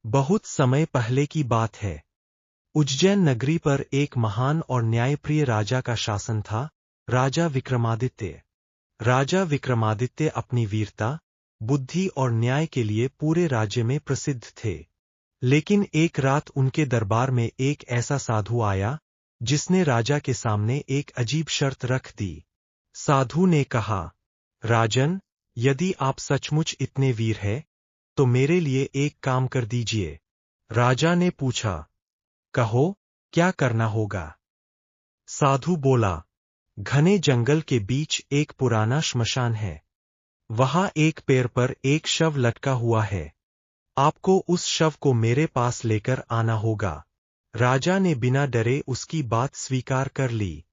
बहुत समय पहले की बात है। उज्जैन नगरी पर एक महान और न्यायप्रिय राजा का शासन था, राजा विक्रमादित्य। राजा विक्रमादित्य अपनी वीरता, बुद्धि और न्याय के लिए पूरे राज्य में प्रसिद्ध थे। लेकिन एक रात उनके दरबार में एक ऐसा साधु आया, जिसने राजा के सामने एक अजीब शर्त रख दी। साधु ने कहा, राजन, यदि आप सचमुच इतने वीर हैं, तो मेरे लिए एक काम कर दीजिए। राजा ने पूछा, कहो, क्या करना होगा? साधु बोला, घने जंगल के बीच एक पुराना श्मशान है। वहां एक पेड़ पर एक शव लटका हुआ है। आपको उस शव को मेरे पास लेकर आना होगा। राजा ने बिना डरे उसकी बात स्वीकार कर ली।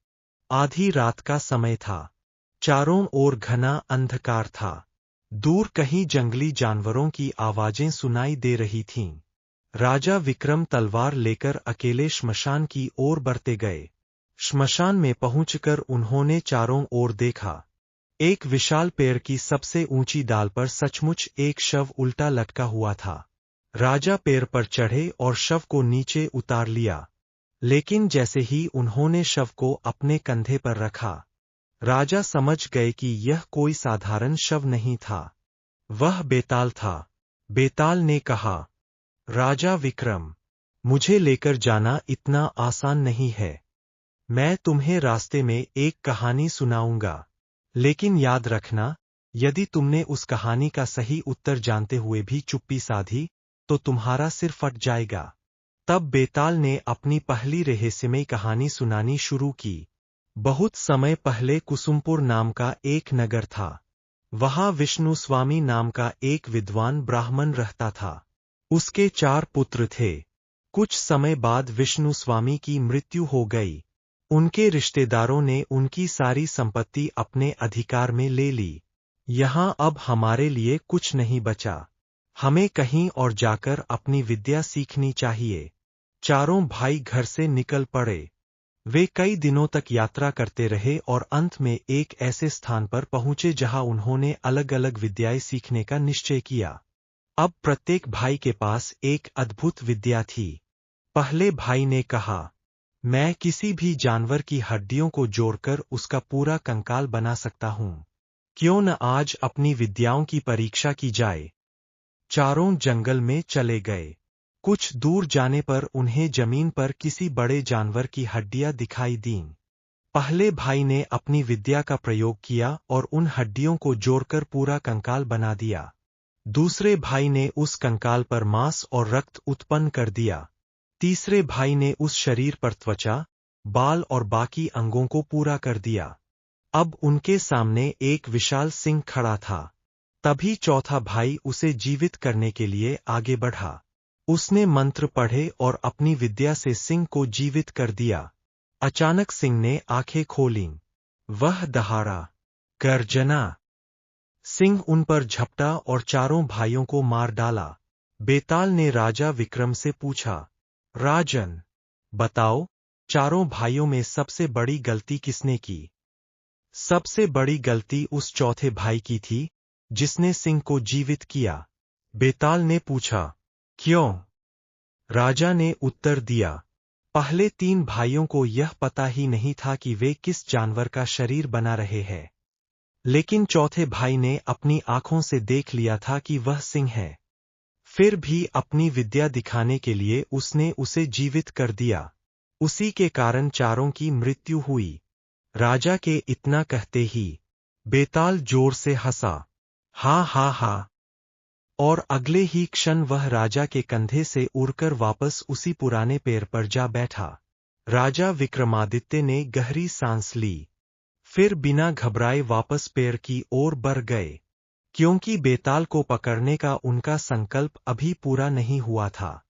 आधी रात का समय था। चारों ओर घना अंधकार था। दूर कहीं जंगली जानवरों की आवाजें सुनाई दे रही थीं। राजा विक्रम तलवार लेकर अकेले श्मशान की ओर बढ़ते गए। श्मशान में पहुंचकर उन्होंने चारों ओर देखा। एक विशाल पेड़ की सबसे ऊंची डाल पर सचमुच एक शव उल्टा लटका हुआ था। राजा पेड़ पर चढ़े और शव को नीचे उतार लिया। लेकिन जैसे ही उन्होंने शव को अपने कंधे पर रखा, राजा समझ गए कि यह कोई साधारण शव नहीं था। वह बेताल था। बेताल ने कहा, राजा विक्रम, मुझे लेकर जाना इतना आसान नहीं है। मैं तुम्हें रास्ते में एक कहानी सुनाऊंगा, लेकिन याद रखना, यदि तुमने उस कहानी का सही उत्तर जानते हुए भी चुप्पी साधी, तो तुम्हारा सिर फट जाएगा। तब बेताल ने अपनी पहली रहस्यमयी कहानी सुनानी शुरू की। बहुत समय पहले कुसुमपुर नाम का एक नगर था। वहां विष्णु स्वामी नाम का एक विद्वान ब्राह्मण रहता था। उसके 4 पुत्र थे। कुछ समय बाद विष्णु स्वामी की मृत्यु हो गई। उनके रिश्तेदारों ने उनकी सारी संपत्ति अपने अधिकार में ले ली। यहां अब हमारे लिए कुछ नहीं बचा। हमें कहीं और जाकर अपनी विद्या सीखनी चाहिए। चारों भाई घर से निकल पड़े। वे कई दिनों तक यात्रा करते रहे और अंत में एक ऐसे स्थान पर पहुंचे जहां उन्होंने अलग अलग विद्याएं सीखने का निश्चय किया। अब प्रत्येक भाई के पास एक अद्भुत विद्या थी। पहले भाई ने कहा, मैं किसी भी जानवर की हड्डियों को जोड़कर उसका पूरा कंकाल बना सकता हूं। क्यों न आज अपनी विद्याओं की परीक्षा की जाए। चारों जंगल में चले गए। कुछ दूर जाने पर उन्हें जमीन पर किसी बड़े जानवर की हड्डियां दिखाई दीं। पहले भाई ने अपनी विद्या का प्रयोग किया और उन हड्डियों को जोड़कर पूरा कंकाल बना दिया। दूसरे भाई ने उस कंकाल पर मांस और रक्त उत्पन्न कर दिया। तीसरे भाई ने उस शरीर पर त्वचा, बाल और बाकी अंगों को पूरा कर दिया। अब उनके सामने एक विशाल सिंह खड़ा था। तभी चौथा भाई उसे जीवित करने के लिए आगे बढ़ा। उसने मंत्र पढ़े और अपनी विद्या से सिंह को जीवित कर दिया। अचानक सिंह ने आंखें खोलीं। वह दहाड़ा, गर्जना। सिंह उन पर झपटा और चारों भाइयों को मार डाला। बेताल ने राजा विक्रम से पूछा, राजन, बताओ, चारों भाइयों में सबसे बड़ी गलती किसने की? सबसे बड़ी गलती उस चौथे भाई की थी, जिसने सिंह को जीवित किया। बेताल ने पूछा, क्यों? राजा ने उत्तर दिया, पहले 3 भाइयों को यह पता ही नहीं था कि वे किस जानवर का शरीर बना रहे हैं। लेकिन चौथे भाई ने अपनी आंखों से देख लिया था कि वह सिंह है। फिर भी अपनी विद्या दिखाने के लिए उसने उसे जीवित कर दिया। उसी के कारण चारों की मृत्यु हुई। राजा के इतना कहते ही बेताल जोर से हंसा, हा हा हा, और अगले ही क्षण वह राजा के कंधे से उड़कर वापस उसी पुराने पेड़ पर जा बैठा। राजा विक्रमादित्य ने गहरी सांस ली। फिर बिना घबराए वापस पेड़ की ओर बढ़ गए, क्योंकि बेताल को पकड़ने का उनका संकल्प अभी पूरा नहीं हुआ था।